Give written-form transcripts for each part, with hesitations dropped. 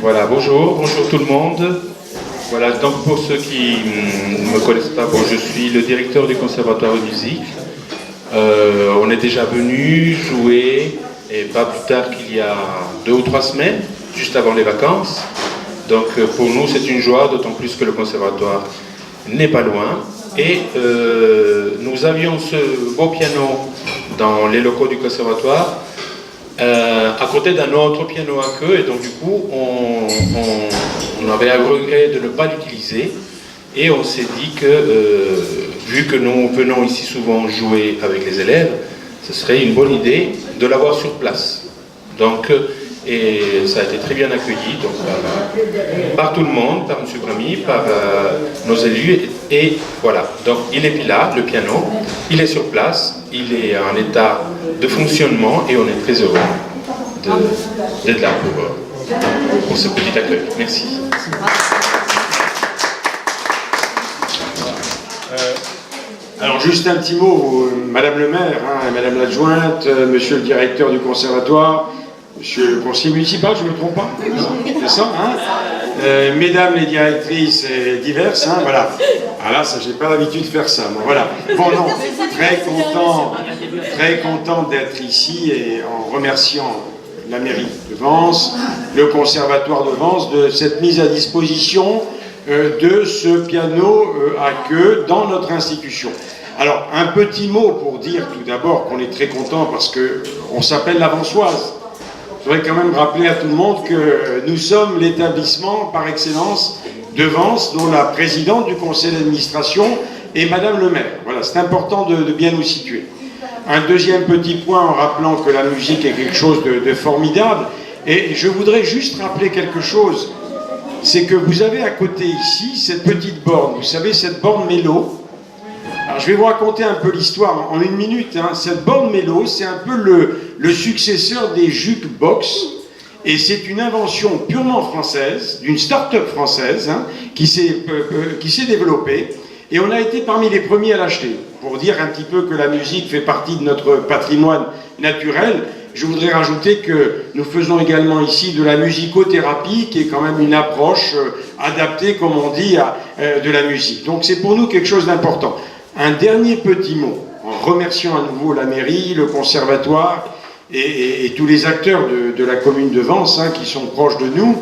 Voilà, bonjour tout le monde. Voilà, donc pour ceux qui ne me connaissent pas, bon, je suis le directeur du Conservatoire de musique. On est déjà venu jouer, et pas plus tard qu'il y a 2 ou 3 semaines, juste avant les vacances. Donc pour nous, c'est une joie, d'autant plus que le Conservatoire n'est pas loin. Et nous avions ce beau piano dans les locaux du Conservatoire, à côté d'un autre piano à queue, et donc du coup on avait un regret de ne pas l'utiliser, et on s'est dit que vu que nous venons ici souvent jouer avec les élèves, ce serait une bonne idée de l'avoir sur place. Donc, et ça a été très bien accueilli donc, par tout le monde, par M. Bramy, par nos élus, et voilà. Donc il est là, le piano, il est sur place, il est en état de fonctionnement, et on est très heureux d'être là pour ce petit accueil. Merci. Alors juste un petit mot, Madame le maire, Madame l'adjointe, Monsieur le directeur du conservatoire, Monsieur le conseiller municipal, je ne me trompe pas, c'est ça, mesdames les directrices diverses, voilà. Ah là, ça, j'ai pas l'habitude de faire ça, moi, voilà. Bon, non, très content d'être ici, et en remerciant la mairie de Vence, le conservatoire de Vence, de cette mise à disposition de ce piano à queue dans notre institution. Alors, un petit mot pour dire tout d'abord qu'on est très content parce qu'on s'appelle la Vensoise. Je voudrais quand même rappeler à tout le monde que nous sommes l'établissement par excellence de Vence, dont la présidente du conseil d'administration est Madame le maire. Voilà, c'est important de bien nous situer. Un deuxième petit point en rappelant que la musique est quelque chose de formidable. Et je voudrais juste rappeler quelque chose. C'est que vous avez à côté ici cette petite borne. Vous savez, cette borne mélo. Alors je vais vous raconter un peu l'histoire en 1 minute. Cette borne mélo, c'est un peu le successeur des jukebox. Et c'est une invention purement française, d'une start-up française, qui s'est développée. Et on a été parmi les premiers à l'acheter. Pour dire un petit peu que la musique fait partie de notre patrimoine naturel, je voudrais rajouter que nous faisons également ici de la musicothérapie, qui est quand même une approche adaptée, comme on dit, de la musique. Donc c'est pour nous quelque chose d'important. Un dernier petit mot, en remerciant à nouveau la mairie, le conservatoire et tous les acteurs de la commune de Vence, qui sont proches de nous,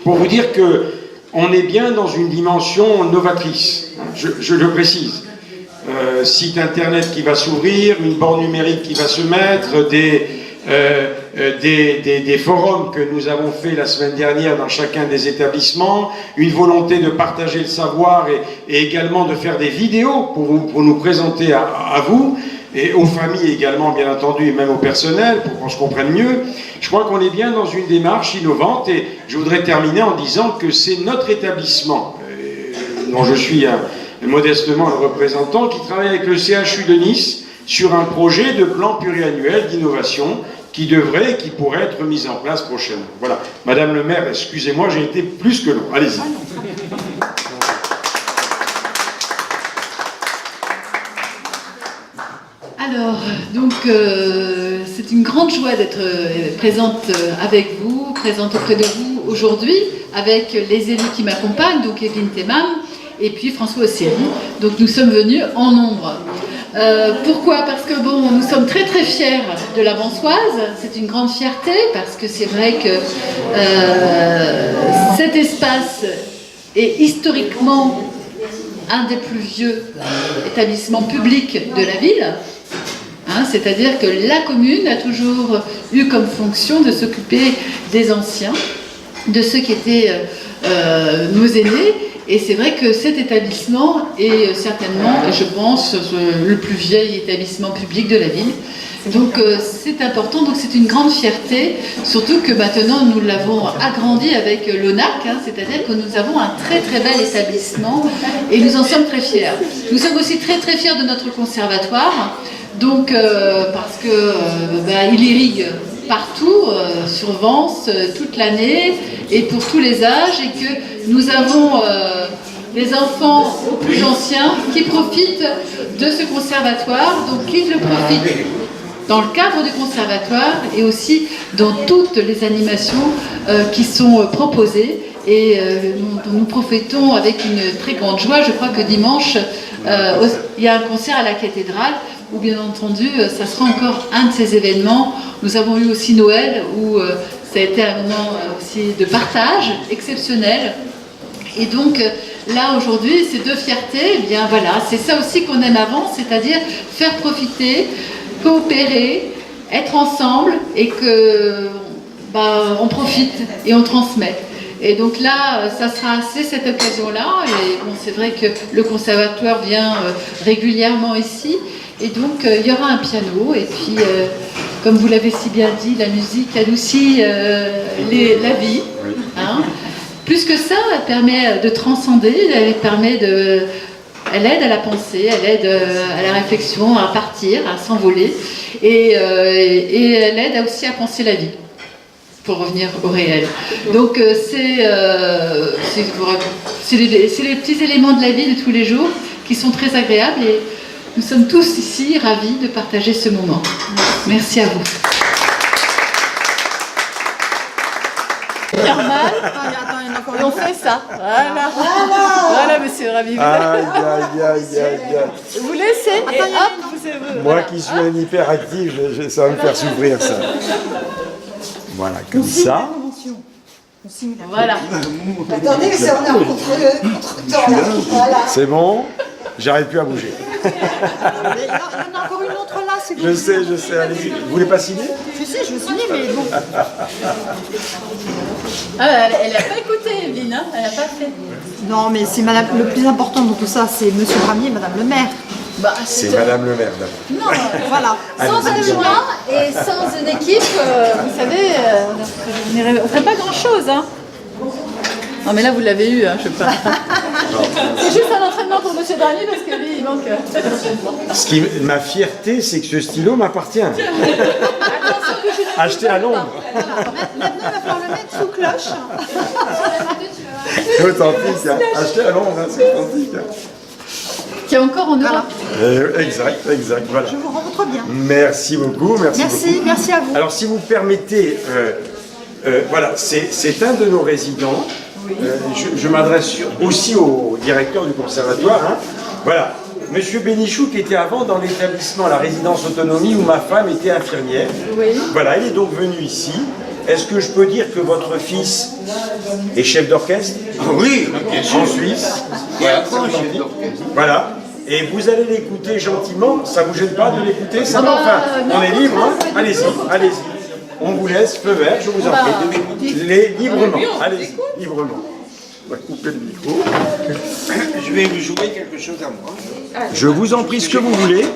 pour vous dire qu'on est bien dans une dimension novatrice, je le précise. Site internet qui va s'ouvrir, une borne numérique qui va se mettre, des forums que nous avons fait la semaine dernière dans chacun des établissements, une volonté de partager le savoir et également de faire des vidéos pour nous présenter à vous et aux familles également bien entendu et même au personnel pour qu'on se comprenne mieux. Je crois qu'on est bien dans une démarche innovante et je voudrais terminer en disant que c'est notre établissement dont je suis modestement le représentant, qui travaille avec le CHU de Nice sur un projet de plan pluriannuel d'innovation qui devrait et qui pourrait être mis en place prochainement. Voilà. Madame le maire, excusez-moi, j'ai été plus que long. Allez-y. Alors, donc, c'est une grande joie d'être présente avec vous, présente auprès de vous aujourd'hui, avec les élus qui m'accompagnent, donc Evelyne Thémam, et puis François Ossiri. Donc nous sommes venus en nombre. Pourquoi? Parce que bon, nous sommes très très fiers de la Vensoise. C'est une grande fierté parce que c'est vrai que cet espace est historiquement un des plus vieux établissements publics de la ville. C'est-à-dire que la commune a toujours eu comme fonction de s'occuper des anciens, de ceux qui étaient nos aînés. Et c'est vrai que cet établissement est certainement, je pense, le plus vieil établissement public de la ville. Donc c'est important, donc c'est une grande fierté, surtout que maintenant nous l'avons agrandi avec l'ONAC, c'est-à-dire que nous avons un très très bel établissement et nous en sommes très fiers. Nous sommes aussi très très fiers de notre conservatoire, donc parce que il irrigue partout, sur Vence, toute l'année et pour tous les âges, et que nous avons des enfants aux plus anciens qui profitent de ce conservatoire, donc qu'ils le profitent dans le cadre du conservatoire et aussi dans toutes les animations qui sont proposées et dont nous profitons avec une très grande joie. Je crois que dimanche, il y a un concert à la cathédrale où bien entendu ça sera encore un de ces événements. Nous avons eu aussi Noël où ça a été un moment aussi de partage exceptionnel. Et donc là aujourd'hui, ces deux fiertés, eh bien voilà, c'est ça aussi qu'on aime avant, c'est-à-dire faire profiter, coopérer, être ensemble et que on profite et on transmet. Et donc là, ça sera assez cette occasion-là. Et bon, c'est vrai que le conservatoire vient régulièrement ici. Et donc, il y aura un piano. Et puis, comme vous l'avez si bien dit, la musique adoucit la vie. Hein. Plus que ça, elle permet de transcender, elle aide à la pensée, elle aide à la réflexion, à partir, à s'envoler. Et elle aide aussi à penser la vie, pour revenir au réel. Donc c'est les petits éléments de la vie de tous les jours qui sont très agréables et nous sommes tous ici ravis de partager ce moment. Merci à vous. Normal. Et on fait ça. Voilà. Voilà, monsieur Ravi. Aïe, aïe, aïe, aïe. Vous laissez et hop, vous... Moi qui suis un hyperactif, ça va me faire souffrir ça. Voilà, comme ça. Voilà. Attendez, c'est on est en contre-temps là. Voilà. C'est bon, j'arrive plus à bouger. Il y en a encore une autre là, c'est Je sais, allez-y. Vous voulez pas signer? Je sais, je veux signer, mais bon. Elle n'a pas écouté, Evelyne, hein, elle n'a pas fait. Non, mais c'est madame, le plus important dans tout ça, c'est monsieur Bramier et madame le maire. C'est madame le maire, d'abord. Non, voilà. Sans un joint et sans une équipe, vous savez, on ne ferait pas grand-chose. Hein. Non, mais là, vous l'avez eu, hein, je sais pas. C'est juste un entraînement pour monsieur Bramier parce que lui, il manque... Ma fierté, c'est que ce stylo m'appartient. Acheté à Londres. Maintenant, il va falloir le mettre sous cloche. C'est authentique, hein. Acheté à Londres, hein, c'est authentique. Hein. Qui est encore en Europe. Exact, voilà. Je vous rencontre bien. Merci beaucoup, merci beaucoup. Merci à vous. Alors, si vous permettez, voilà, c'est un de nos résidents. Je m'adresse aussi au directeur du conservatoire. Hein. Voilà, monsieur Bénichou qui était avant dans l'établissement, la résidence autonomie où ma femme était infirmière. Oui. Voilà, il est donc venu ici. Est-ce que je peux dire que votre fils est chef d'orchestre? Oui, bien sûr. En Suisse. Voilà, voilà. Et vous allez l'écouter gentiment. Ça vous gêne pas de l'écouter? Ça va, enfin, on est libre. Hein. Allez-y, allez-y. On vous laisse, feu vert, je vous en prie. Librement, allez-y, librement. On va couper le micro. Je vais vous jouer quelque chose à moi. Je vous en prie ce que vous voulez.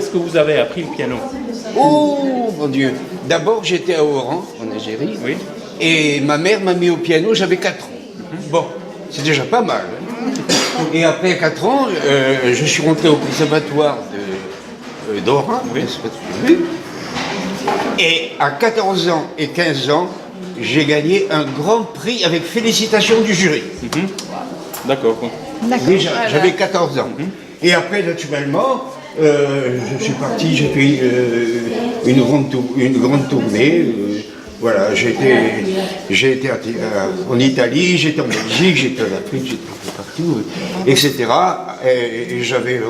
est-ce que vous avez appris le piano? Oh mon Dieu. D'abord, j'étais à Oran, en Algérie. Oui. Et ma mère m'a mis au piano, j'avais 4 ans. Bon, c'est déjà pas mal. Hein. Et après 4 ans, je suis rentré au conservatoire d'Oran. Oui. Et à 14 ans et 15 ans, j'ai gagné un grand prix avec félicitations du jury. D'accord. Déjà, j'avais 14 ans. Et après, naturellement, je suis parti, j'ai fait une grande tournée. Voilà, j'ai été en Italie, j'étais en Belgique, j'étais en Afrique, j'étais un peu partout, etc. Et j'avais,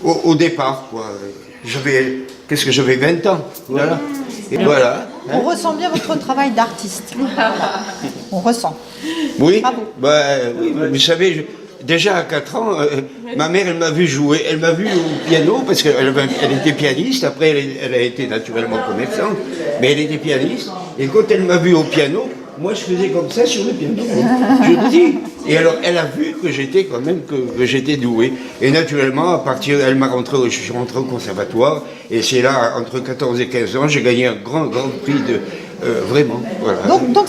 au départ, quoi, j'avais 20 ans, voilà. Et voilà. On ressent bien votre travail d'artiste. On ressent. Oui, Bravo. Oui, vous savez, déjà à 4 ans, ma mère, elle m'a vu jouer, elle m'a vu au piano, parce qu'elle était pianiste, après elle a été naturellement commerçante, mais elle était pianiste, et quand elle m'a vu au piano, moi je faisais comme ça sur le piano, je le dis. Et alors elle a vu que j'étais quand même, que j'étais doué. Et naturellement, je suis rentré au conservatoire, et c'est là, entre 14 et 15 ans, j'ai gagné un grand prix de... vraiment, voilà. Donc